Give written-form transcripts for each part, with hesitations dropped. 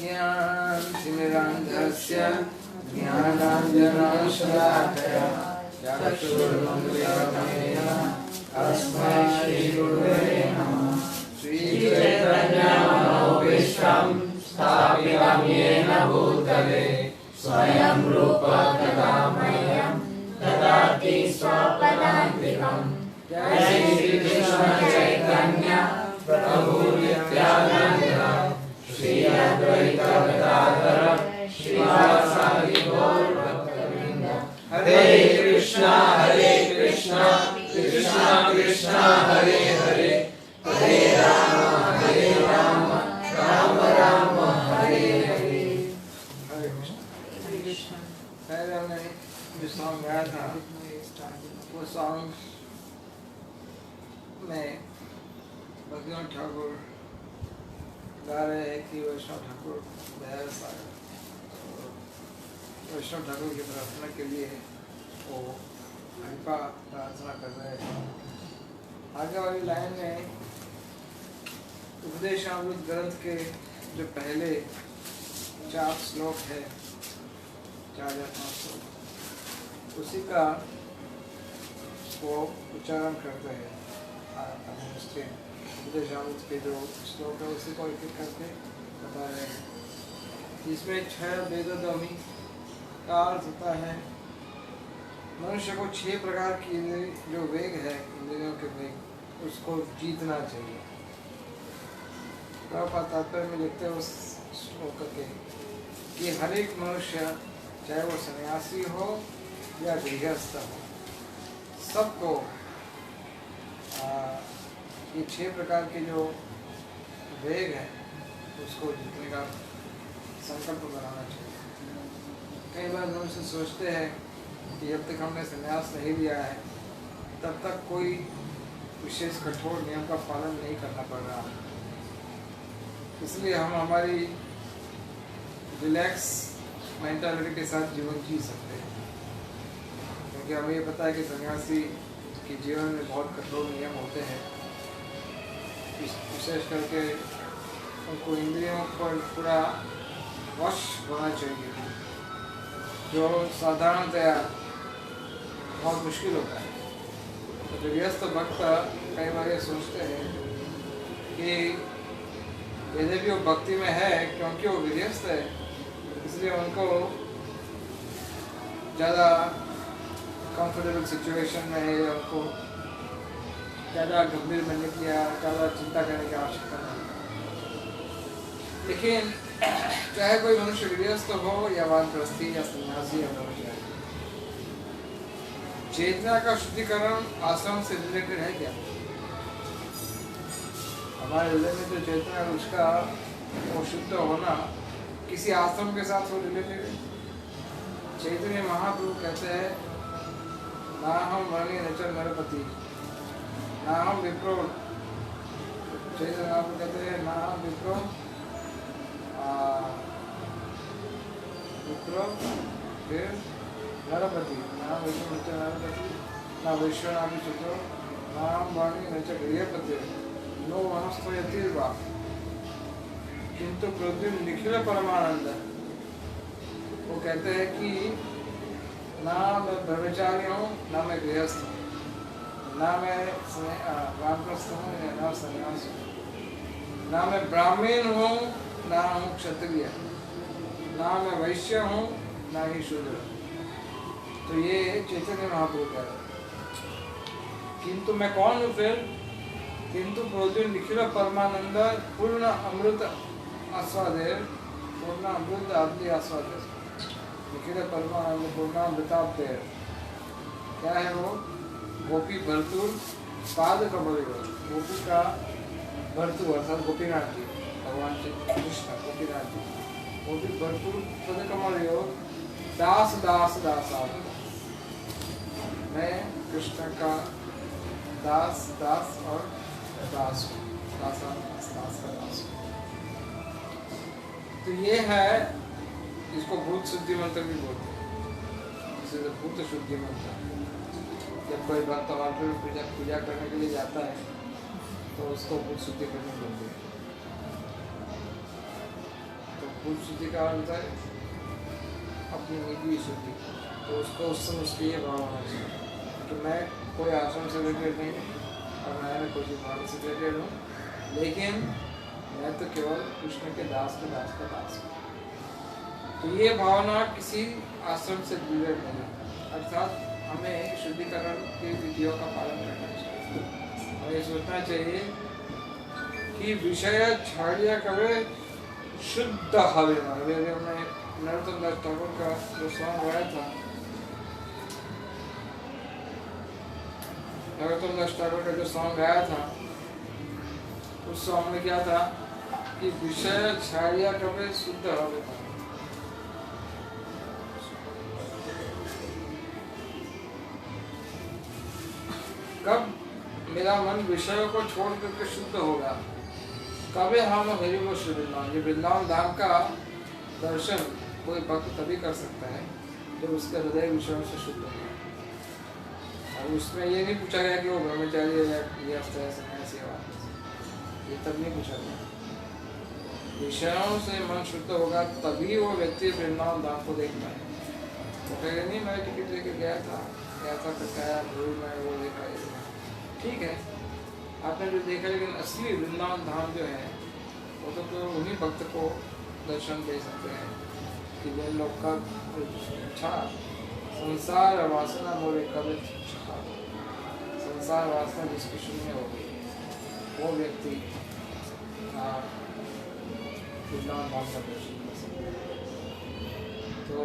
ज्ञानतिमिरान्धस्य ज्ञानाञ्जनशलाकया चक्षुरुन्मीलितं तस्मै श्रीगुरुवे नमः। श्रीचैतन्यमनोभीष्टं स्थापितं येन भूतले स्वयं रूप कदा मह्यं ददाति स्वपदान्तिकम्। जय श्री कृष्ण चैतन्य प्रभु नित्यानंद श्री अद्वैत गदाधर श्रीवासादि गौर भक्तवृंद। हरे कृष्णा कृष्णा कृष्णा हरे हरे, हरे राम राम राम हरे हरे। हरे कृष्ण। पहले हमने जो सॉन्ग गाया था वो सॉन्ग में भगवान ठाकुर गा रहे हैं कि वैष्णव ठाकुर दयाल सागर, वैष्णव ठाकुर की प्रार्थना के लिए वो कृपा प्रार्थना कर रहे हैं। आगे वाली लाइन में उपदेशामृत ग्रंथ के जो पहले 4 श्लोक है, 4 या 5 श्लोक, उसी का वो उच्चारण करते हैं। उसके उपदेशामृत के जो श्लोक है उसी को एक एक करके बता रहे हैं। इसमें 6 वेदों का अर्थ होता है मनुष्य को 6 प्रकार की जो वेग है, इंद्रियों के वेग, उसको जीतना चाहिए। तात्पर्य में लिखते हैं उस श्लोक के कि हर एक मनुष्य, चाहे वो सन्यासी हो या गृहस्थ हो, सबको ये 6 प्रकार के जो वेग है उसको जीतने का संकल्प बनाना चाहिए। कई बार मनुष्य सोचते हैं कि जब तक हमने संन्यास नहीं लिया है तब तक कोई विशेष कठोर नियम का पालन नहीं करना पड़ रहा, इसलिए हम हमारी रिलैक्स मेंटालिटी के साथ जीवन जी सकते हैं। क्योंकि हमें ये पता है कि सन्यासी के जीवन में बहुत कठोर नियम होते हैं, विशेष करके उनको इंद्रियों पर पूरा वश होना चाहिए, जो साधारणतया बहुत मुश्किल होता है। तो गृहस्थ भक्त कई बार ये सोचते हैं कि यद्यपि वो भक्ति में है, क्योंकि वो गृहस्थ है इसलिए उनको ज़्यादा कंफर्टेबल सिचुएशन में है, उनको ज़्यादा गंभीर बनने की या ज़्यादा चिंता करने की आवश्यकता नहीं। लेकिन चाहे कोई मनुष्य गृहस्थ हो या वानप्रस्थी या सन्यासी या ब्रह्मचारी, चेतना का शुद्धिकरण आश्रम से रिलेटेड है क्या? हमारे हृदय में जो चेतना है उसका वो शुद्ध होना किसी आश्रम के साथ वो रिलेटेड है। चैतन्य महाप्रभु कहते हैं ना हम वर्णी नचर नरपति ना हम विप्रो, चैतन्य महाप्रभु कहते हैं ना हम विप्रो फिर नरपति, ना विष्णु नचर नरपति, ना विश्वनामी चित्रो, ना हम वर्णी नचर गृहपति, नो वनस्थो यतिर्वा किंतु प्रद्युम्न निखिल परमानंद। वो कहते हैं कि ना मैं ब्रह्मचारी हूँ, ना मैं गृहस्थ हूँ, ना मैं वानप्रस्थ हूँ या ना सन्यास हूँ, ना मैं ब्राह्मण हूँ ना हूँ क्षत्रिय, ना मैं वैश्य हूँ ना ही शूद्र। तो ये चैतन्य महाप्रभु कह रहे हैं। किंतु मैं कौन हूँ फिर? किंतु प्रोद्युम्न निखिल परमानंद पूर्ण अमृत आस्वादे, पूर्ण अमृत आदि आस्वादे, निखिल परमानंद पूर्ण अमृताब्दे। क्या है वो? गोपी भरतुर पाद कमल, गोपी का भरतुर अर्थात गोपीनाथ जी, भगवान श्री कृष्ण गोपीनाथ जी, गोपी भरतुर पद कमल दास दास दासा। मैं कृष्ण का दास दास और दास हूँ, दासा दास का दास हूँ। तो ये है, इसको भूत शुद्धि मंत्र भी बोलते हैं, इसे भूत शुद्धि मंत्र। जब कोई भक्त पूजा करने के लिए जाता है तो उसको भूत शुद्धि करनी पड़ती है। तो पूर्व शुद्धि का अर्थ है अपनी निजी शुद्धि। तो उसको उस समय उसकी ये भाव होना चाहिए कि मैं कोई आश्रम से रिलेटेड नहीं हूँ और मैं कोई भाव से रिलेटेड हूँ, लेकिन मैं तो केवल कृष्ण के दास का दास हूँ। तो ये भावना किसी आश्रम से रिलेटेड नहीं है। अर्थात हमें शुद्धिकरण की विधियों का पालन करना चाहिए। हमें सोचना चाहिए कि विषय छाड़िया कवे शुद्ध हवे। हमने नरोत्तम दास ठाकुर का जो सॉन्ग गाया था, नरोत्तम दास ठाकुर का जो सॉन्ग गाया था, उस सॉन्ग में क्या था कि विषय छाड़िया कवे शुद्ध हवे। कब मेरा मन विषयों को छोड़ करके शुद्ध होगा, कभी हम हरि वो श्री वृंदावन, ये वृंदावन धाम का दर्शन कोई भक्त तभी कर सकता है जब उसका हृदय विषयों से शुद्ध होगा। और उसमें ये नहीं पूछा गया कि वो ब्रह्मचारी है या गृहस्थ है, सन्यासी है, ये तब नहीं पूछा गया। विषयों से मन शुद्ध होगा तभी वो व्यक्ति वृंदावन धाम को देख पाए। वो कहेगा नहीं मैं टिकट लेके गया था कटाया मैं वो देखा, ठीक है आपने जो देखा, लेकिन असली वृंदावन धाम जो है वो तो उन्हीं भक्त को दर्शन दे सकते हैं कि जिन लोग का अच्छा संसार वासना मोरे कभी संसार वासना जिसकी शून्य हो गई, वो व्यक्ति वृंदावन धाम का दर्शन कर सकते हैं। तो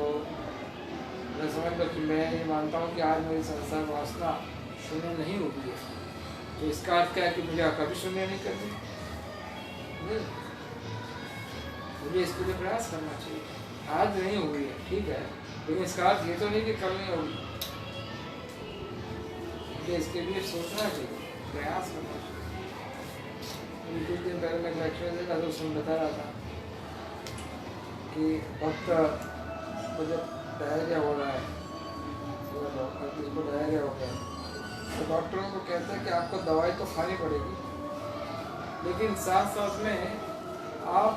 मैं समझता कि मैं ये मानता हूँ कि आज मेरी संसार वासना शून्य नहीं होगी है, तो इसका अर्थ क्या है कि मुझे कभी शून्य नहीं करनी, मुझे इसके लिए प्रयास करना चाहिए। आज नहीं हुई है ठीक है, लेकिन इसका अर्थ ये तो नहीं कि कल नहीं होगी, मुझे इसके लिए सोचना चाहिए, प्रयास करना चाहिए। कुछ दिन पहले मैं लेक्चर देखा तो उसमें बता रहा था कि वक्त को जब डायरिया हो रहा है, जिसको डायरिया हो गया, तो डॉक्टरों को कहते हैं कि आपको दवाई तो खानी पड़ेगी, लेकिन साथ साथ में आप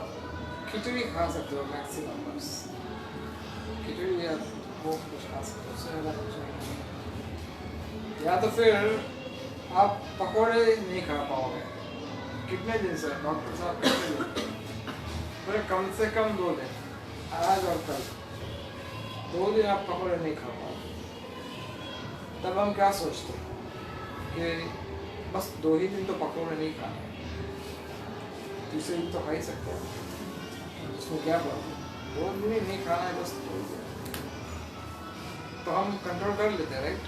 खिचड़ी खा सकते हो मैक्सिमम, बस खिचड़ी या वो कुछ खा सकते हो, उससे ज़्यादा कुछ नहीं। या तो फिर आप पकौड़े नहीं खा पाओगे। कितने दिन से डॉक्टर साहब कहते हैं पूरे कम से कम 2 दिन, आज और कल 2 दिन आप पकौड़े नहीं खा पाओगे। तब हम क्या सोचते हैं कि बस 2 ही दिन तो पकौड़े नहीं खाने, तीसरे दिन तो खा ही सकते हैं, उसको क्या प्रॉब्लम, 2 दिन ही नहीं खाना है बस 2 दिन, तो हम कंट्रोल कर लेते हैं, राइट,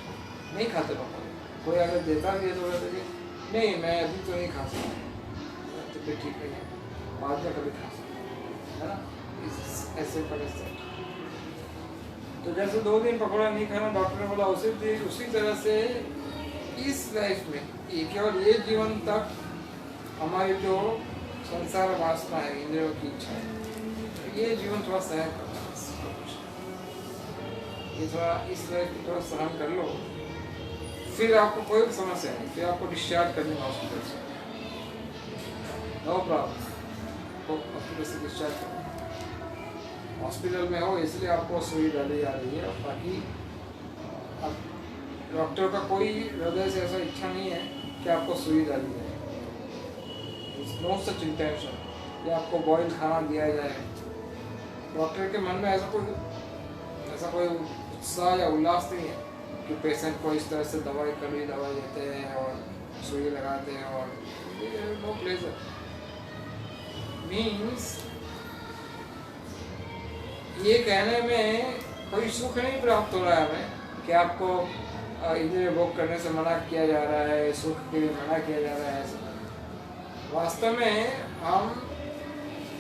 नहीं खाते पकौड़े। कोई अगर देता भी है तो कहते हैं नहीं मैं अभी तो नहीं खा सकता, तो फिर ठीक है बाद में कभी खा सकते है ना, ऐसे परिस्थिति। तो जैसे 2 दिन पकौड़ा नहीं खाना डॉक्टर ने बोला, उसी तरह से इस लाइफ में केवल ये जीवन तक हमारी जो संसार वासना है, इंद्रियों की इच्छा है, ये जीवन थोड़ा सहन करना है, ये थोड़ा इस लाइफ को थोड़ा सहन कर लो, फिर आपको कोई भी समस्या नहीं, फिर आपको डिस्चार्ज करने हॉस्पिटल से, नो प्रॉब्लम, हॉस्पिटल से डिस्चार्ज करना, हॉस्पिटल में हो इसलिए आपको सुई डाली जा रही है, बाकी अब डॉक्टर का कोई हृदय से ऐसा इच्छा नहीं है कि आपको सुई डाली जाए, नो सच इंटेंशन कि आपको बॉइल खाना दिया जाए। डॉक्टर के मन में ऐसा कोई उत्साह या उल्लास नहीं है कि पेशेंट को इस तरह से दवाई देते हैं और सुई लगाते हैं, और नो प्लेजर मीन्स ये कहने में कोई सुख नहीं प्राप्त हो रहा है हमें कि आपको इंद्रिय भोग करने से मना किया जा रहा है, सुख के लिए मना किया जा रहा है। वास्तव में हम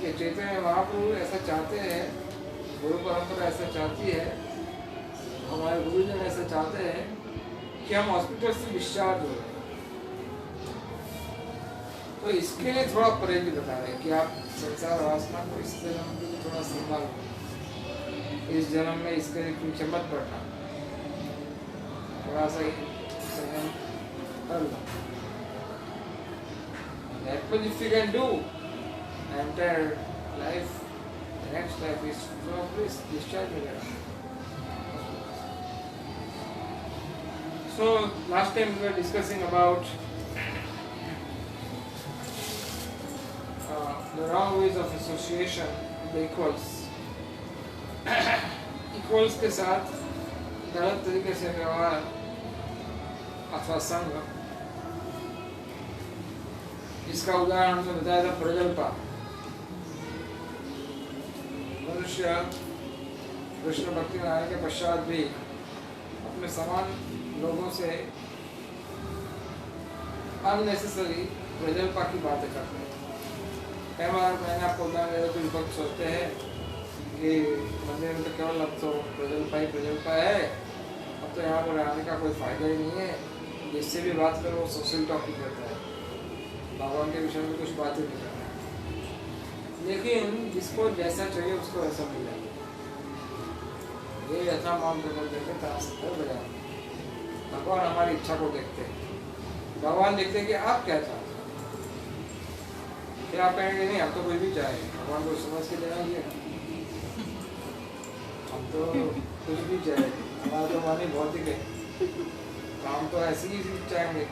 ये चैतन्य महाप्रभु ऐसा चाहते हैं, गुरु परंपरा ऐसा चाहती है, हमारे गुरुजन ऐसा चाहते हैं कि हम हॉस्पिटल से डिस्चार्ज हो रहे हैं। तो इसके लिए थोड़ा परहेज बता रहे हैं कि आप संसार वासना को इस जन्म के लिए थोड़ा संभाल, इस जन्म में इसके पीछे मत पड़ना, थोड़ा सा संयम कर लो। That much if you can do, entire life next life is please discharge मिलेगा. So last time we were discussing about the wrong ways of association with the equals. Equals के साथ गलत तरीके से व्यवहार अथवा संग. इसका उदाहरण हमने बताया था प्रजल्पा. मनुष्य कृष्ण भक्ति में आने के पश्चात भी अपने समान लोगों से अननेसेसरी प्रजल्पा की बातें करते हैं. कई बार मैंने आपको उदाहरण दिया, कुछ भक्त सोचते हैं कि मंदिर में तो केवल अब तो प्रजल्पा है, अब तो यहाँ पर आने का कोई फायदा ही नहीं है, जिससे भी बात करो वो सोशल टॉपिक रहता है, भगवान के विषय में कुछ बात ही नहीं करना है. लेकिन जिसको जैसा चाहिए उसको वैसा मिल जाए. ये यथा माम प्रबल देखे ता सत्तर बजा. भगवान हमारी इच्छा को देखते हैं. भगवान देखते हैं कि आप क्या चाहते हैं. फिर आप कहेंगे नहीं हम तो कोई भी चाहे, भगवान को समझ के देना ही है, हम तो कुछ भी चाहे, हमारा तो मन ही भौतिक है, काम तो ऐसे ही चाहेंगे.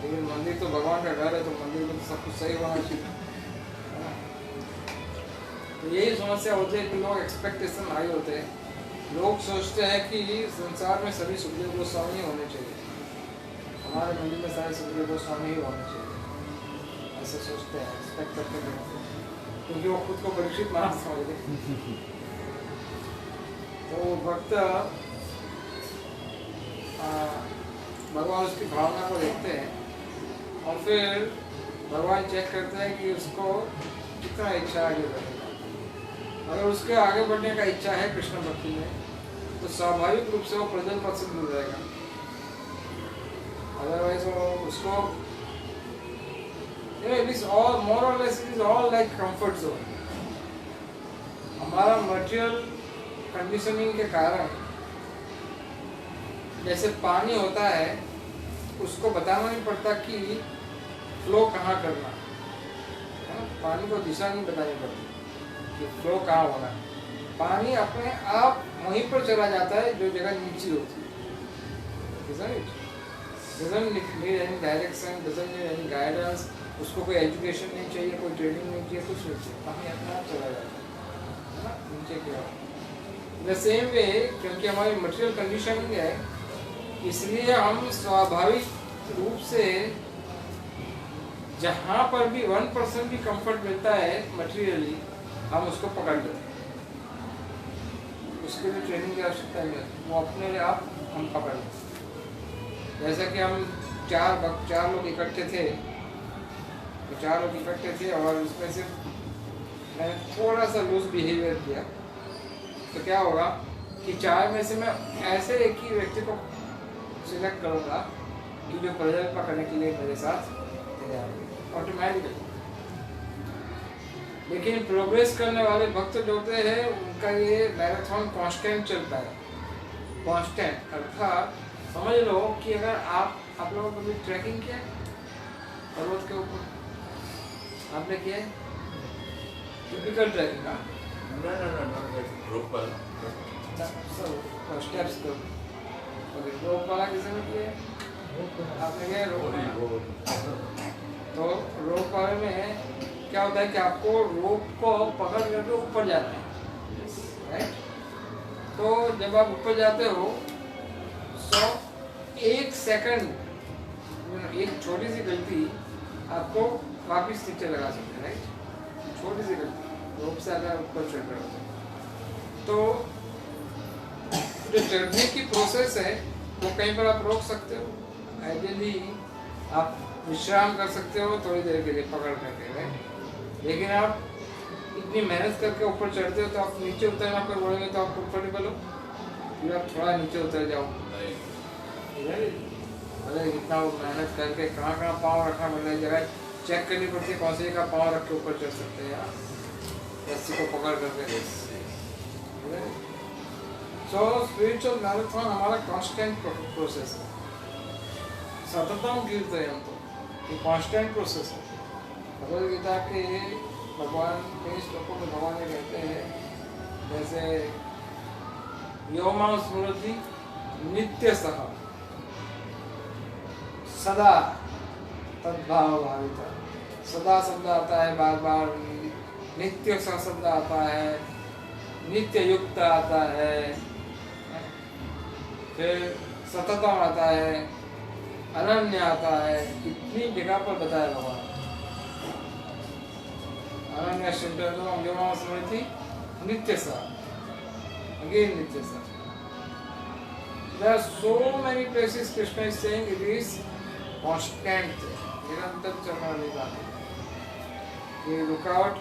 लेकिन मंदिर तो भगवान का घर है, तो मंदिर में तो सब कुछ सही होना चाहिए. तो यही समस्या होती है कि लोग एक्सपेक्टेशन हाई होते हैं. लोग सोचते हैं कि संसार में सभी सुखदेव गोस्वामी होने चाहिए, हमारे मंदिर में सारे सुखदेव गोस्वामी ही होने चाहिए, ऐसे सोचते हैं, एक्सपेक्ट करते हैं, क्योंकि वो खुद को परीक्षित महाराज समझते हैं. तो भक्त भगवान उसकी भावना को देखते हैं और फिर भगवान चेक करते हैं कि उसको कितना इच्छा आगे बढ़ेगा. अगर उसके आगे बढ़ने का इच्छा है कृष्ण भक्ति में, तो स्वाभाविक रूप से वो प्रजल पद से दूर रहेगा. अदरवाइज वो उसको इट इज ऑल मोर और less it is all like comfort zone. हमारा मटेरियल कंडीशनिंग के कारण जैसे पानी होता है, उसको बताना नहीं पड़ता कि फ्लो कहाँ करना. पानी को दिशा नहीं बतानी पड़ती कि फ्लो कहाँ होना है. पानी अपने आप वहीं पर चला जाता है जो जगह नीचे होती है. doesn't need any direction, doesn't need any guidance. उसको कोई एजुकेशन नहीं चाहिए, कोई ट्रेनिंग नहीं चाहिए, कुछ नहीं चाहिए, पानी अपने आप चला जाता है ना नीचे की ओर. द सेम वे, क्योंकि हमारी मटेरियल कंडीशनिंग है, इसलिए हम स्वाभाविक रूप से जहाँ पर भी 1% भी कंफर्ट मिलता है मटेरियली, हम उसको पकड़ लेते हैं. उसके लिए ट्रेनिंग की आवश्यकता नहीं है, वो अपने आप हम पकड़ लेते हैं. जैसा कि हम चार लोग इकट्ठे थे, तो 4 लोग इकट्ठे थे और उसमें से मैंने थोड़ा सा लूज बिहेवियर किया, तो क्या होगा कि 4 में से मैं ऐसे एक ही व्यक्ति को सिलेक्ट करूँगा कि जो प्रजल्पा करने के लिए मेरे साथ ऑटोमेटिकली. लेकिन प्रोग्रेस करने वाले भक्त जो होते हैं, उनका ये मैराथन कांस्टेंट चलता है. कांस्टेंट अर्थात समझ लो कि अगर आप लोगों को भी ट्रैकिंग किया पर्वत के ऊपर, आपने किया है टिपिकल ट्रैकिंग का स्टेप्स को रोप वाला किसी ने किया है? आपने किया रोप? तो रोप वाले में क्या होता है कि आपको रोप को पकड़ करके ऊपर जाना है, राइट? तो जब आप ऊपर जाते हो, सो 1 सेकंड, एक छोटी सी गलती आपको वापस नीचे लगा सकते हैं, राइट? छोटी सी गलती रोप से अगर ऊपर चढ़ रहे हो तो जो चढ़ने की प्रोसेस है वो कहीं पर आप रोक सकते हो. आइडियली आप विश्राम कर सकते हो थोड़ी देर के लिए पकड़ करके, राइट? लेकिन आप इतनी मेहनत करके ऊपर चढ़ते हो तो आप नीचे उतरना पर बोलेंगे तो आप कंफर्टेबल हो, फिर आप थोड़ा नीचे उतर जाओ. मतलब इतना वो मेहनत करके कहाँ पाँव रखना पड़ता है, जगह चेक करनी पड़ती है कौन सी जगह पाँव रख के ऊपर चढ़ सकते हैं यार, रस्सी को पकड़ करके. सो स्पिरिचुअल मैराथन हमारा कांस्टेंट प्रोसेस है. सततम गिरते हैं हम तो, ये कांस्टेंट प्रोसेस है. भगवद गीता के भगवान कई श्लोकों में भगवान ये कहते हैं, जैसे यो मां स्मृति नित्य सह सदा तद्भाव भावित। सदा शब्द आता है बार बार, नित्य सह शब्द आता है, नित्य युक्त आता है, फिर सततम आता है, अनन्य आता है। कितनी जगह पर बताया भगवान। अनन्य स्मृति नित्य सा, again नित्य सा। There are so many places Krishna is saying it is constant, निरंतर चलने वाली बात है। ये रुकावट,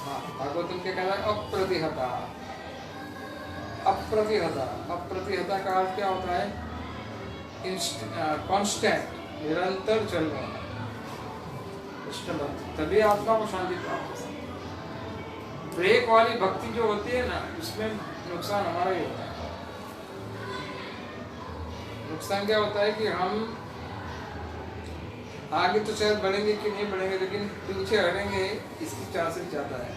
हाँ भागवतम के कहना है अप्रतिहता। अप्रतिहता, अप्रतिहता का अर्थ क्या होता है? कांस्टेंट, निरंतर चलना। कृष्ण भक्ति, तभी आत्मा को शांति प्राप्त होती है। ब्रेक वाली भक्ति जो होती है ना, उसमें नुकसान हमारा ही होता है। नुकसान क्या होता है कि हम आगे तो शायद बढ़ेंगे कि नहीं बढ़ेंगे, लेकिन पीछे हटेंगे इसकी चांसेस ज्यादा है।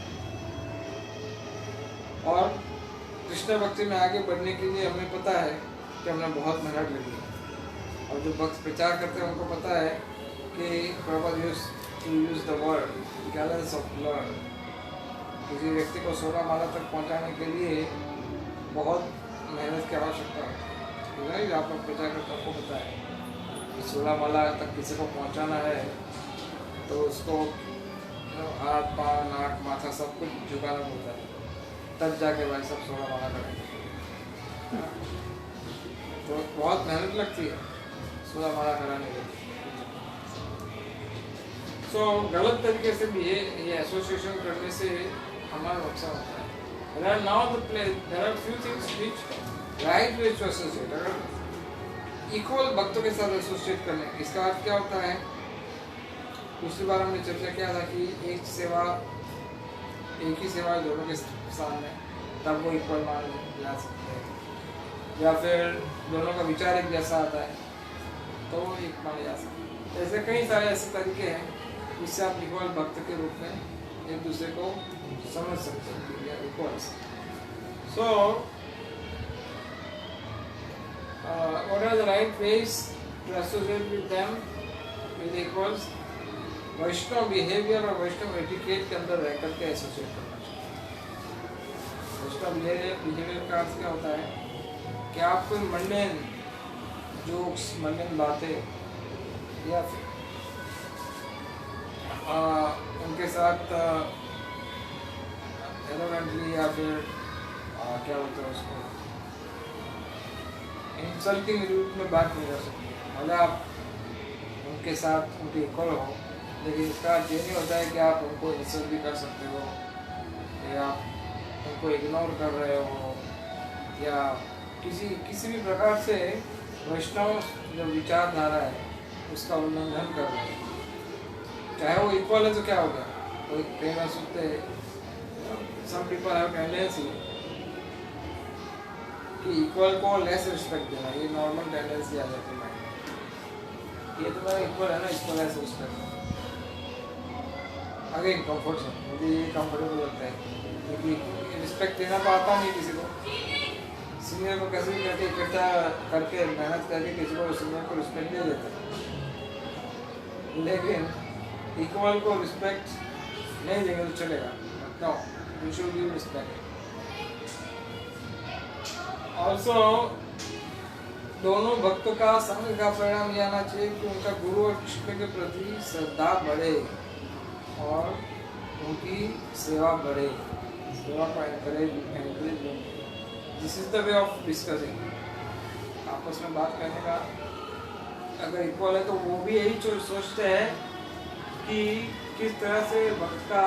और कृष्ण भक्ति में आगे बढ़ने के लिए हमें पता है कि हमने बहुत मेहनत लगी है। और जो भक्त प्रचार करते हैं उनको पता है कि Prabhupada use the word gallons of learn. किसी व्यक्ति को 16 माला तक पहुंचाने के लिए बहुत मेहनत की आवश्यकता होती है। आप लोग प्रचार करते आपको पता है कि 16 माला तक किसी को पहुंचाना है तो उसको हाथ पाँव नाक माथा सब कुछ झुकाना पड़ता है, तब जाके भाई सब 16 माला करेंगे। तो बहुत मेहनत लगती है 16 माला कराने के लिए। सो गलत तरीके से भी ये एसोसिएशन करने से हमारा नुकसान होता है। There are few things which right way to associate। अगर इक्वल भक्तों के साथ एसोसिएट करने, इसका अर्थ क्या होता है? पिछली बार हमने चर्चा किया था कि एक ही सेवा दोनों के सामने, तब वो इक्वल मान जा सकते हैं। या फिर दोनों का विचार एक जैसा आता है तो वो एक माने जा सकते हैं। ऐसे कई सारे ऐसे तरीके हैं जिससे आप इक्वल भक्त के रूप में एक दूसरे को समझ सकते हैं। Equals, so what are the right ways to associate with them, with equals? Vaishnava behaviour और वैष्णव एटिकेट के अंदर रह करके एसोसिएट करना चाहिए। वैष्णव बिहेवियर का अर्थ क्या होता है कि आप कोई मंडेन जोक्स, मंडेन बातें या फिर उनके साथ एलोमेंटली या फिर क्या बोलते हैं उसको, इंसल्टिंग रूप में बात नहीं कर सकते। मतलब आप उनके साथ उनके इक्वल हो, लेकिन इसका अर्थ ये नहीं होता है कि आप उनको इंसल्ट भी कर सकते हो या उनको इग्नोर कर रहे हो या किसी भी प्रकार से वैष्णव जो विचारधारा है उसका उल्लंघन कर रहे हो। चाहे वो इक्वल है तो क्या हो गया, कोई कई बार सुनते सम पीपल हैव टेंडेंसी कि इक्वल को लेस रिस्पेक्ट देना, ये नॉर्मल टेंडेंसी आ जाती है माइंड। ये तो मेरा इक्वल है ना, इसको लेस रिस्पेक्ट अगेन कंफर्ट से मुझे ये कंफर्टेबल लगता है क्योंकि रिस्पेक्ट देना तो आता नहीं किसी को। सीनियर को कैसे भी करके इकट्ठा करके मेहनत करके किसी को सीनियर को रिस्पेक्ट दे देते, लेकिन इक्वल को रिस्पेक्ट नहीं देंगे तो चलेगा। No, you should give respect. Also दोनों भक्तों का संग का परिणाम यह आना चाहिए कि उनका गुरु और कृष्ण के प्रति श्रद्धा बढ़े और उनकी सेवा बढ़े, सेवा का encourage. This is the way of discussing. आपस में बात करने का अगर इक्वल है तो वो भी यही सोचते हैं कि किस तरह से भक्त का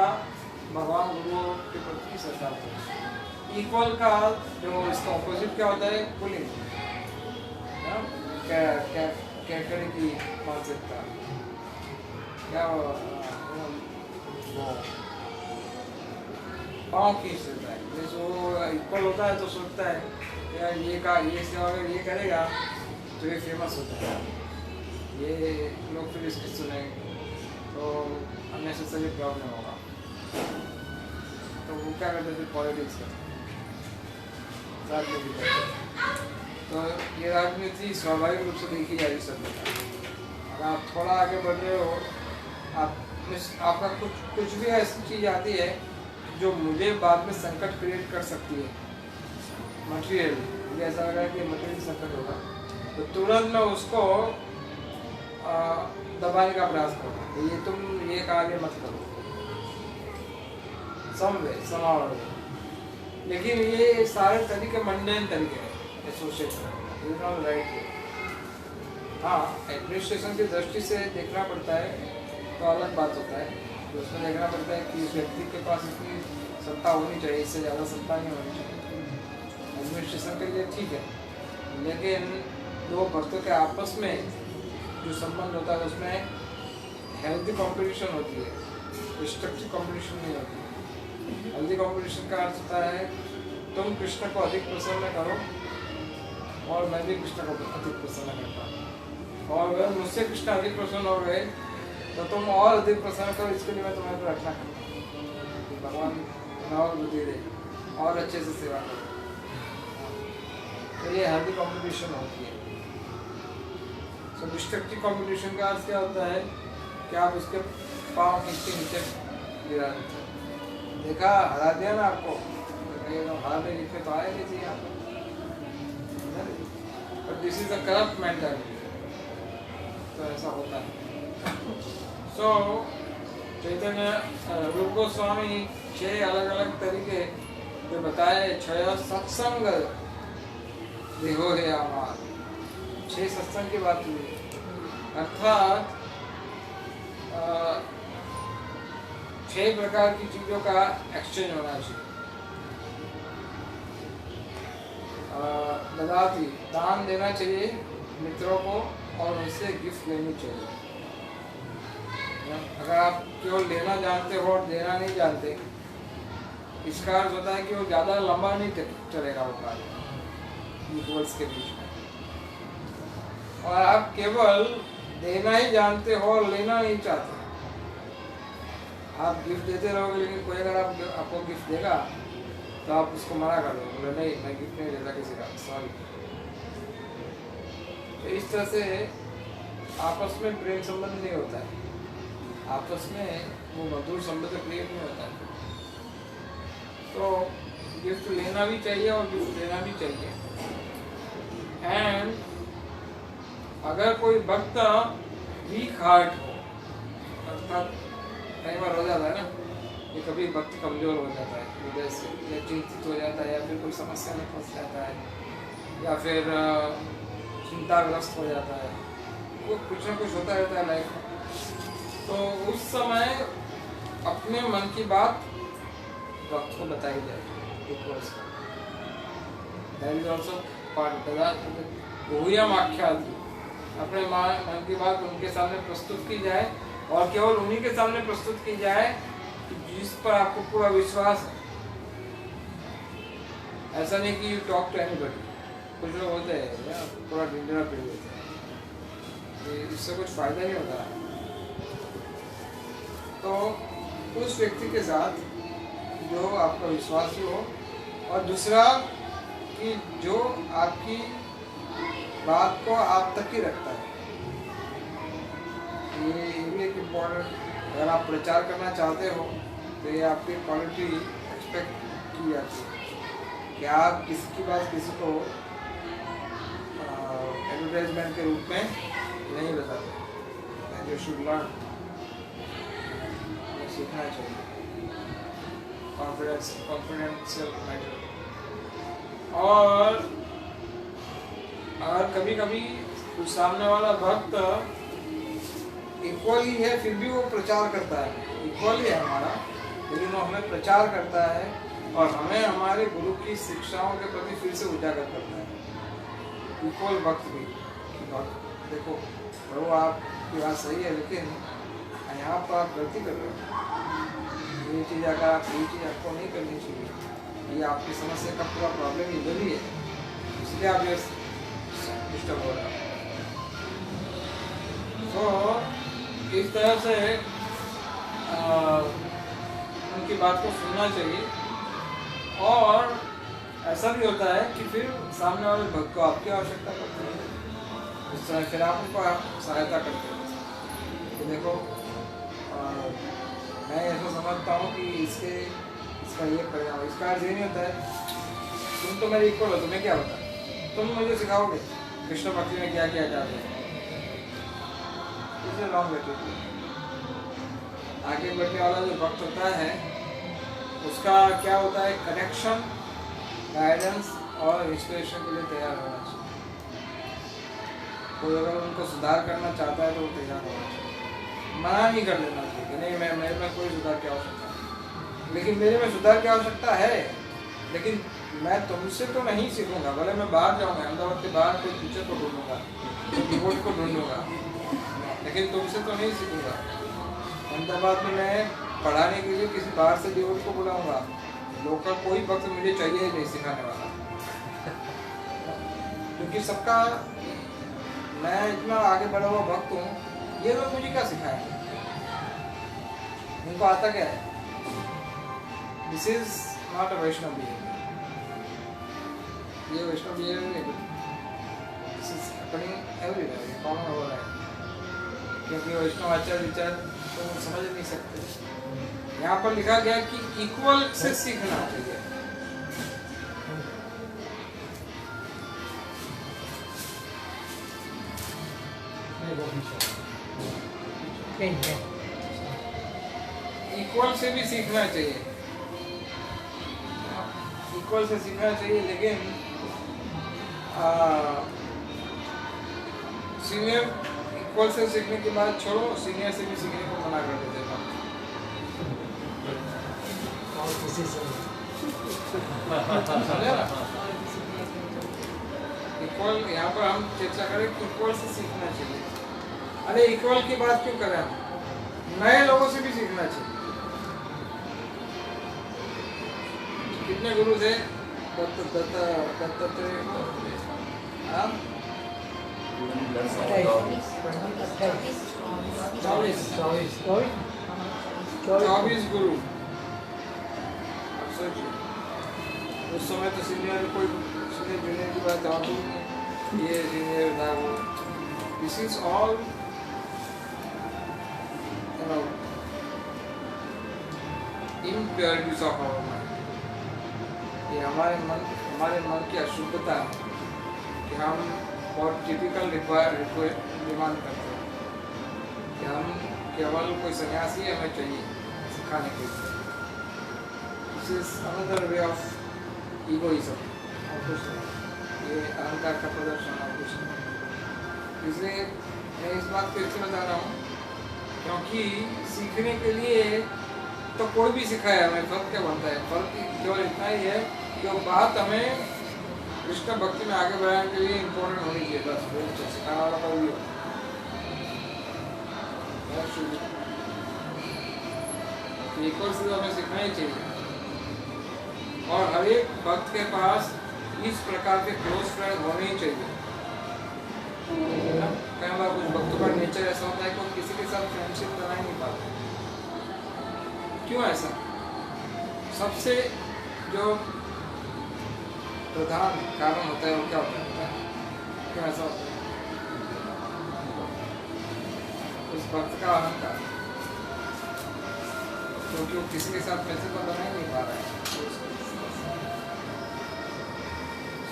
भगवान गुरु के प्रति श्रद्धा हो। इक्वल का जो इसका ऑपोजिट क्या होता है, पुलिंग, कैटेगरी की मानसिकता, क्या पाँव खींच देता है। जैसे वो इक्वल होता है तो सोचता है यार ये सेवा अगर ये करेगा तो ये फेमस होता है, ये लोग फिर इसकी सुनेंगे तो अननेसेसरी प्रॉब्लम होगा। तो वो क्या करते थे, पॉलिटिक्स करते साथ में भी करते। तो ये राजनीति स्वाभाविक रूप से देखी जा रही सभ्यता। अगर आप थोड़ा आगे बढ़ रहे हो, आपका कुछ भी ऐसी चीज़ आती है जो मुझे बाद में संकट क्रिएट कर सकती है, मटेरियल, मुझे ऐसा लगा कि मटेरियल संकट होगा, तो तुरंत मैं उसको दबाने का प्रयास करूँ, ये तुम ये कार्य मत करो, समाव। लेकिन ये सारे तरीके मंडेन तरीके हैं एसोसिएशन, राइट है। हाँ, एडमिनिस्ट्रेशन की दृष्टि से देखना पड़ता है तो अलग बात होता है, तो उसमें देखना पड़ता है कि इस व्यक्ति के पास इतनी सत्ता होनी चाहिए, इससे ज़्यादा सत्ता नहीं होनी चाहिए। एडमिनिस्ट्रेशन के लिए ठीक है, लेकिन दो भक्तों के आपस में जो संबंध होता है उसमें हेल्दी कंपटीशन होती है, डिस्ट्रक्टिव कंपटीशन नहीं होती है। हेल्दी कंपटीशन का अर्थ होता है तुम कृष्ण को अधिक प्रसन्न करो और मैं भी कृष्ण को अधिक प्रसन्न करता हूँ, और अगर मुझसे कृष्ण अधिक प्रसन्न हो गए तो तुम और अधिक प्रसन्न करो, इसके लिए मैं तुम्हें रखना करता हूँ। भगवान तुम्हें और बुद्धि दे और अच्छे से सेवा करो। तो ये हेल्दी कंपटीशन होती है। सो डिस्ट्रक्टिव कंपटीशन का अर्थ क्या होता है कि आप उसके पाँव खींचते नीचे गिरा देते हो। देखा, हरा दिया ना आपको, तो हारने लिखे तो आए नहीं चाहिए आपको, but this is a corrupt mentality. तो ऐसा होता है। सो चैतन्य रूप गोस्वामी 6 अलग अलग तरीके जो बताए, 6 सत्संग देहो है आमार, 6 सत्संग की बात हुई, अर्थात 6 प्रकार की चीजों का एक्सचेंज होना चाहिए। ददाती, दान देना चाहिए मित्रों को और उनसे गिफ्ट लेनी चाहिए। अगर आप केवल लेना जानते हो और देना नहीं जानते, इसका अर्थ होता है कि वो ज़्यादा लंबा नहीं चलेगा वो कार्य इक्वल्स के बीच में। और आप केवल देना ही जानते हो और लेना नहीं चाहते, आप गिफ्ट देते रहोगे, लेकिन कोई अगर आपको गिफ्ट देगा तो आप उसको मना कर दो, बोले नहीं मैं गिफ्ट नहीं देता किसी का, सॉरी। तो इस तरह से आपस में प्रेम संबंध नहीं होता है, आपस में वो मधुर संबंध क्रिएट नहीं होता है। तो गिफ्ट लेना भी चाहिए और गिफ्ट देना भी चाहिए। एंड अगर कोई भक्त वीक हार्ट हो, अर्थात कई बार हो जाता है ना कि कभी भक्त कमजोर हो जाता है हृदय से, या चिंतित हो जाता है, या फिर कोई समस्या में फंस जाता है, या फिर चिंताग्रस्त हो जाता है, वो कुछ ना कुछ होता रहता है लाइफ में। तो उस समय अपने मन की बात भक्त को बताई जाए। अपने मन की बात उनके सामने प्रस्तुत की जाए, और केवल उन्हीं के सामने प्रस्तुत की जाए जिस पर आपको पूरा विश्वास है। ऐसा नहीं कि यू टॉक टू एनीबॉडी। कुछ लोग होते हैं पूरा डिंडरा पीड़ देते हैं, इससे कुछ फायदा नहीं होता। तो उस व्यक्ति के साथ जो आपका विश्वासी हो, और दूसरा कि जो आपकी बात को आप तक ही रखता है। ये भी एक इम्पोर्टेंट, अगर आप प्रचार करना चाहते हो तो ये आपकी क्वालिटी एक्सपेक्ट की जाती है कि आप किसी की बात किसी को एडवर्टाइजमेंट के रूप में नहीं बताते। यू शुड लर्न, सीखना चाहिए कॉन्फिडेंशियल मैटर। और अगर कभी कभी कुछ सामने वाला भक्त इक्वली है फिर भी वो प्रचार करता है, इक्वली है हमारा, लेकिन वो हमें प्रचार करता है और हमें हमारे गुरु की शिक्षाओं के प्रति फिर से उजागर करता है। इक्वल भक्त भी कि भक्त देखो प्रभु आपकी बात सही है, लेकिन यहाँ पर आप गलती कर रहे हो, ये चीज़ अगर आप ये चीज़ आपको नहीं करनी चाहिए, ये आपकी समस्या का पूरा प्रॉब्लम इधर ही है, इसलिए आप ये डिस्टर्ब हो रहा है। तो इस तरह से उनकी बात को सुनना चाहिए। और ऐसा भी होता है कि फिर सामने वाले भक्त को आपकी आवश्यकता पड़ती है, उस समय फिर आप उनको सहायता करते हो कि देखो मैं ऐसा समझता हूँ कि इसका ये परिणाम, इसका अर्थ ये नहीं होता है तुम तो मेरे इक्वल हो, तुम्हें क्या होता है, तुम मुझे सिखाओगे कृष्ण भक्ति में क्या क्या जाते हैं, इसलिए लॉन्ग बैठे। आगे बढ़ने वाला जो भक्त होता है उसका क्या होता है, कनेक्शन, गाइडेंस और इंस्पिरेशन के लिए तैयार होना चाहिए। कोई अगर उनको सुधार करना चाहता है तो वो तैयार होना चाहिए, मना नहीं कर देना चाहिए कि नहीं मेरे में कोई सुधार की आवश्यकता है। लेकिन मेरे में सुधार की आवश्यकता है, लेकिन मैं तुमसे तो नहीं सीखूंगा। भले मैं बाहर जाऊँगा, अहमदाबाद के बाहर कोई टीचर को ढूंढूंगा, कीबोर्ड को ढूंढूंगा, लेकिन तुमसे तो नहीं सीखूंगा। अहमदाबाद में मैं पढ़ाने के लिए किसी बाहर से डिवोट को बुलाऊंगा, लोकल कोई वक्त मुझे चाहिए ही नहीं सिखाने वाला, क्योंकि सबका मैं इतना आगे बढ़ा हुआ भक्त हूँ, ये लोग मुझे क्या सिखाएंगे, उनको आता क्या है। This is not a Vaishnava behaviour, ये वैष्णव बिहेवियर नहीं, दिस इज हैपनिंग एवरीवेयर, ये कॉमन हो रहा है। क्योंकि वैष्णव आचार विचार तो समझ नहीं सकते। यहाँ पर लिखा गया कि इक्वल से सीखना चाहिए। इक्वल से भी सीखना चाहिए, इक्वल से सीखना चाहिए, लेकिन सीनियर इक्वल से सीखने के बाद छोड़ो, सीनियर से भी सीखने को मना कर देते हैं। इक्वल यहाँ पर हम चर्चा करें कि इक्वल से सीखना चाहिए। अरे इक्वल की बात क्यों करें हम, नए लोगों से भी सीखना चाहिए। कितने गुरु थे? चौबीस गुरु। अब सोचिए, उस समय तो सीनियर कोई सीनियर जूनियर की बात आती नहीं, ये सीनियर था वो। This is all impurities of our mind। ये हमारे मन की अशुद्धता है कि हम बहुत टिपिकल डिमांड करते हैं कि हम केवल कोई सन्यासी हमें चाहिए सिखाने के लिए। This is another way of egoism और कुछ नहीं, ये अहंकार का प्रदर्शन और कुछ नहीं। इसलिए मैं इस बात को इसलिए बता रहा हूँ क्योंकि सीखने के लिए तो कोई भी सिखाए हमें, फर्क क्या बनता है। फर्क केवल इतना ही है कि वो बात हमें कृष्ण भक्ति में आगे बढ़ाने के लिए इम्पोर्टेंट होनी चाहिए, बस वो सिखाने वाला कोई भी हो। इक्वल से तो हमें सीखना ही चाहिए, और हर एक भक्त के पास इस प्रकार के क्लोज फ्रेंड होने ही चाहिए। कई बार कुछ भक्तों का नेचर ऐसा होता है कि वो किसी के साथ फ्रेंडशिप बना ही नहीं पाते। क्यों ऐसा? सबसे जो प्रधान कारण होता है वो क्या होता है? क्यों ऐसा होता है? उस भक्त का अहंकार, क्योंकि वो किसी के साथ पैसे को बना ही नहीं पा रहा है।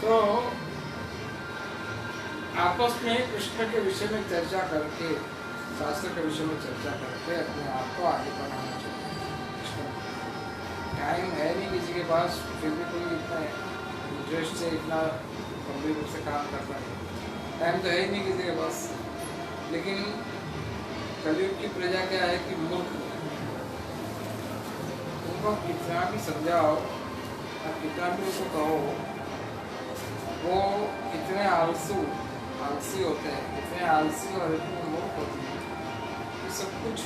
तो आपस में कृष्ण के विषय में चर्चा करके, शास्त्र के विषय में चर्चा करके अपने आप को आगे बढ़ाना चाहिए। टाइम है नहीं किसी के पास, फिर भी कोई इतना इंटरेस्ट से इतना गंभीर रूप से काम करता है। टाइम तो है ही नहीं किसी के पास। लेकिन कलयुग की प्रजा क्या है कि मूर्ख, उनको कितना भी समझाओ और कितना भी उसको कहो, वो इतने आलसी होते हैं, इतने आलसी और इतने मूर्ख होते हैं कि सब कुछ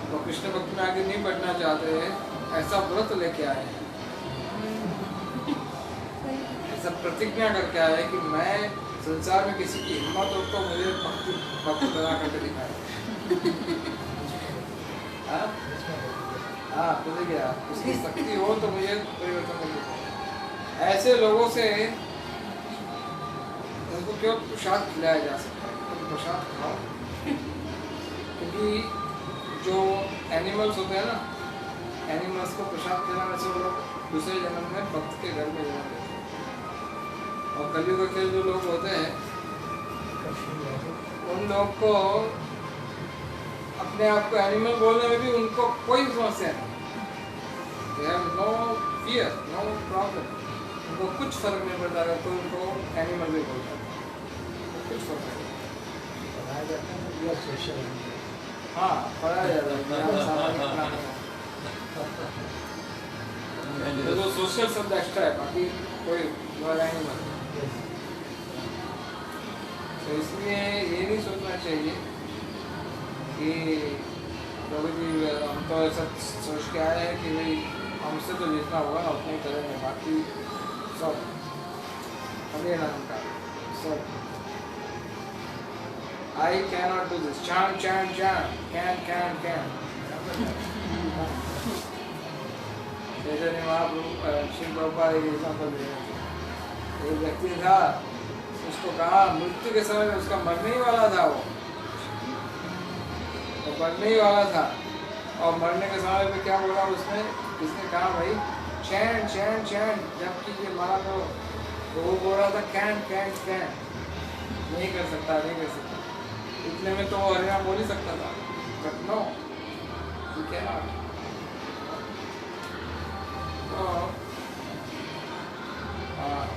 वो कृष्ण भक्ति में आगे नहीं बढ़ना चाहते हैं, ऐसा व्रत लेके आए हैं, ऐसा प्रतिज्ञा करके आए कि मैं संसार में किसी की हिम्मत हो तो मुझे भक्त बना करके दिखाए। हाँ तो देखिए उसकी शक्ति हो तो मुझे परिवर्तन करना। ऐसे लोगों से उनको क्यों प्रसाद खिलाया जा सकता है, तो प्रसाद खाओ। क्योंकि जो एनिमल्स होते हैं ना, एनिमल्स को प्रसाद खिलाने से वो लोग दूसरे जन्म में भक्त के घर में जन्म लेते हैं। और कलयुग के जो लोग होते हैं उन लोग को अपने आप को एनिमल बोलने में भी उनको कोई समस्या नहीं। They have no fear, no problem. उनको कुछ फर्क नहीं पड़ता अगर कोई उनको एनिमल भी बोलता है, कुछ फर्क नहीं पड़ता। हाँ पढ़ाया जाता है तो सोशल शब्द एक्स्ट्रा है, बाकी कोई लगा नहीं बनता। तो इसलिए ये नहीं सोचना चाहिए कि प्रभु जी हम तो ऐसा सोच के आए हैं कि भाई हमसे तो जितना होगा ना उतना ही करेंगे, बाकी सब अगले नाम का सब। I cannot do this. Chant, chant, chant. Can. Chaitanya Mahaprabhu Shri Prabhupada एक एग्जाम्पल दे रहे थे। एक व्यक्ति था, उसको कहा मृत्यु के समय में उसका मरने ही वाला था, वो मरने ही वाला था। और मरने के समय पे क्या बोला उसने, किसने कहा भाई चैन चैन चैन, जबकि ये मारा तो वो बोल रहा था कैन कैन कैन, नहीं कर सकता नहीं कर सकता। इतने में तो वो हरिनाम बोल ही सकता था, but no you can not.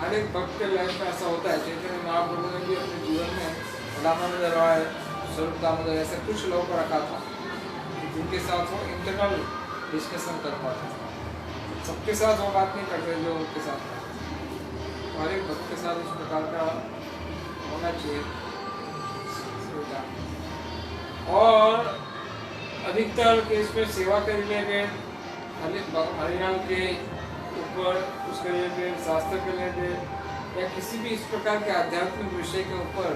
हर एक भक्त के लाइफ में ऐसा होता है। चैतन्य महाप्रभु ने भी अपने जीवन में दामोदर रॉय, स्वरूप दामोदर, ऐसे कुछ लोगों को रखा था जिनके साथ वो इंटरनल डिस्कशन कर पाते थे। सबके साथ वो बात नहीं करते जो उनके साथ था। हर एक भक्त के साथ इस प्रकार का होना चाहिए। और अधिकतर केस में सेवा के रिलेटेड, हरिनाम के ऊपर, उसके रिलेटेड, शास्त्र के रिलेटेड या किसी भी इस प्रकार के आध्यात्मिक विषय के ऊपर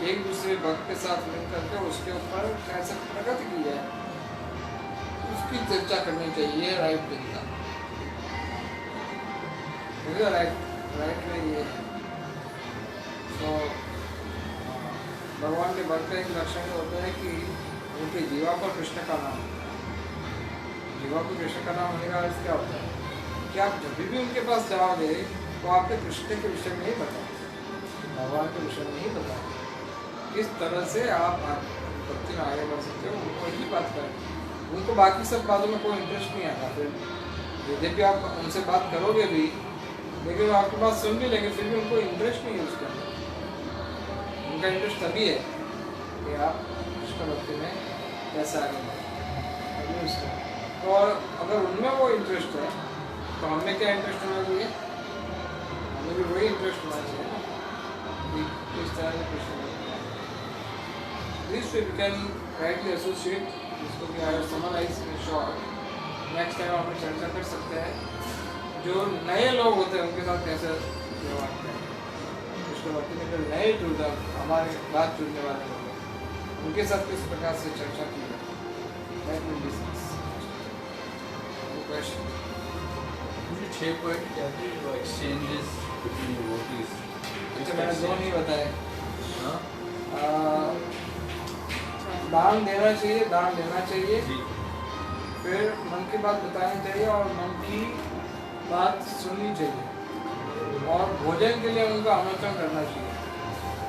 एक दूसरे भक्त के साथ मिल करके उसके ऊपर कैसे प्रगति की जाए उसकी चर्चा करनी चाहिए। राइट तरीका, राइट में ये है। तो भगवान के भक्त का एक लक्षण होता है कि उनके जीवा पर कृष्ण का नाम, जीवा को कृष्ण का नाम होने का अर्थ क्या होता है कि आप जब भी उनके पास जाओगे तो आपके कृष्ण के विषय में ही बताओ, भगवान के विषय में ही बताओ। किस तरह से आप भक्ति में आगे बढ़ सकते हो, उनको ही बात करें। उनको बाकी सब बातों में कोई इंटरेस्ट नहीं आता। फिर यद्यपि आप उनसे बात करोगे भी, लेकिन आपकी बात सुन भी लेंगे, फिर भी उनको इंटरेस्ट नहीं है उसके अंदर। उनका इंटरेस्ट तभी है कि आप कृष्ण भक्ति में कैसे आगे बढ़े, उसका। और अगर उनमें वो इंटरेस्ट है तो हमें क्या इंटरेस्ट होना चाहिए, हमें भी वही इंटरेस्ट होना चाहिए ना कि इस तरह से Krishna. This way we can rightly associate, जिसको कि I summarize in short. Next time हम चर्चा कर सकते हैं जो नए लोग होते हैं उनके साथ कैसे व्यवहार करें। कृष्ण भक्ति में जो नए जुड़े, हमारे बात जुड़ने वाले लोग हैं, उनके साथ किस प्रकार से चर्चा की जाए। That will be question. मुझे 6 पॉइंट क्या थे वो एक्सचेंजेस बिटवीन डिवोटीज। अच्छा मैंने दो नहीं बताए। हाँ, दान देना चाहिए, दान देना चाहिए, जी। फिर मन की बात बतानी चाहिए और मन की बात सुननी चाहिए, और भोजन के लिए उनका आमंत्रण करना चाहिए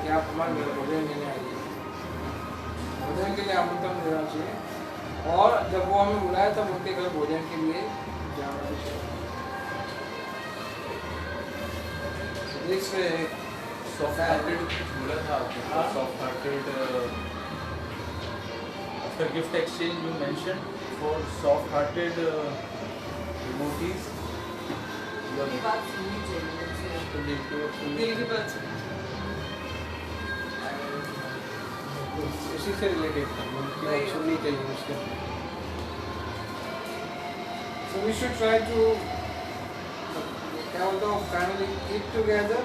कि आप हमारे घर भोजन लेने आइए। भोजन के लिए आमंत्रण देना चाहिए, और जब वो हमें बुलाए तब उनके घर भोजन के लिए जाना भी चाहिए। सॉफ्ट हार्टेड बोला था आपने, soft hearted after gift exchange you mentioned for soft hearted devotees उनकी बात सुननी चाहिए, दिल की बात उसी से रिलेटेड सुननी चाहिए उसके। So we should try to क्या बोलते हो, family eat together,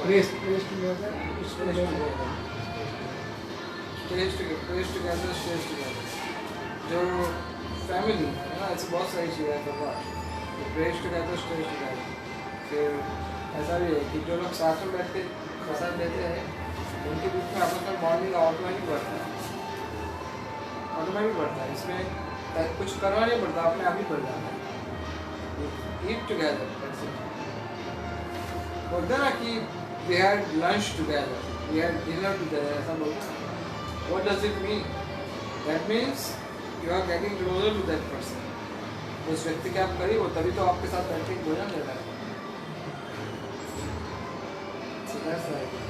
praise together, taste together stage together. जो फैमिली है ना, ऐसे बहुत सारी चीज़ें हैं तो प्रेज टुगेदर स्टेज टुगेदर। फिर ऐसा भी है कि जो लोग साथ में बैठ के प्रसाद लेते हैं उनके बीच में आपस में बॉन्डिंग ऑटोमेटिक बढ़ता है। इसमें कुछ करना नहीं पड़ता, अपने आप ही बढ़ जाता है। ईट टुगेदर बोलते हैं ना कि we had lunch together, we had dinner together, ऐसा बोलते हैं। What does it mean? That means you are getting closer to that person. उस व्यक्ति के आप करीब हो तभी तो आपके साथ बैठ के भोजन ले रहा है। So that's like